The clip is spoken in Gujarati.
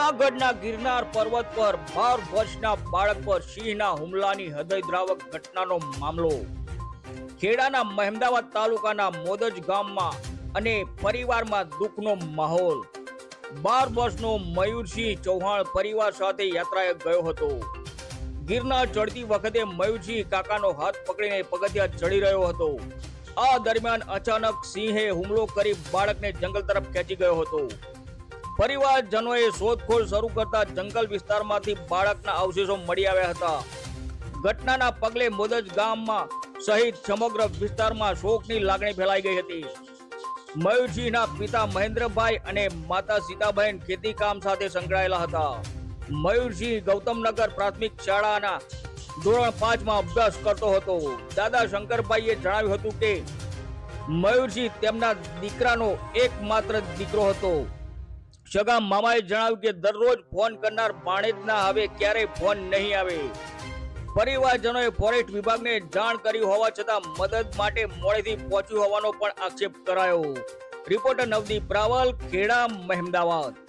જૂનાગઢના ગિરનાર પર્વત પર 12 વર્ષના બાળક પર સિંહના હુમલાની હૃદયદ્રાવક ઘટનાનો મામલો ખેડાના મહેમદાવાદ તાલુકાના મોદજ ગામમાં અને પરિવારમાં દુઃખનો માહોલ। 12 વર્ષનો મયુરસિંહ ચૌહાણ પરિવાર સાથે યાત્રાએ ગયો હતો। ગિરનાર ચડતી વખતે મયુરસિંહ કાકાનો હાથ પકડીને પગથિયા ચડી રહ્યો હતો। આ દરમિયાન અચાનક સિંહે હુમલો કરી બાળકને જંગલ તરફ ખેંચી ગયો હતો। પરિવારજનોએ શોધખોળ શરૂ કરતા જંગલ વિસ્તારમાંથી બાળકના અવશેષો મળી આવ્યા હતા। ઘટનાના પગલે મોદજ ગામમાં સહિત સમગ્ર વિસ્તારમાં શોકની લાગણી ફેલાઈ ગઈ હતી। મયુરસિંહના પિતા મહેન્દ્રભાઈ અને માતા સીતાબહેન ખેતી કામ સાથે સંકળાયેલા હતા। મયુરસિંહ ગૌતમનગર પ્રાથમિક શાળાના ધોરણ 5 માં અભ્યાસ કરતો હતો। દાદા શંકરભાઈએ જણાવ્યું હતું કે મયુરસિંહ તેમના દીકરાનો એકમાત્ર દીકરો હતો। સગા મામાએ જણાવ્યું કે દરરોજ ફોન કરનાર ભાણેજના હવે ક્યારેય ફોન નહીં આવે। પરિવારજનોએ ફોરેસ્ટ વિભાગને જાણ કરી હોવા છતાં મદદ માટે મોડેથી પહોંચ્યું હોવાનો પણ આક્ષેપ કરાયો। રિપોર્ટર નવદીપ રાવલ, ખેડા, મહેમદાવાદ।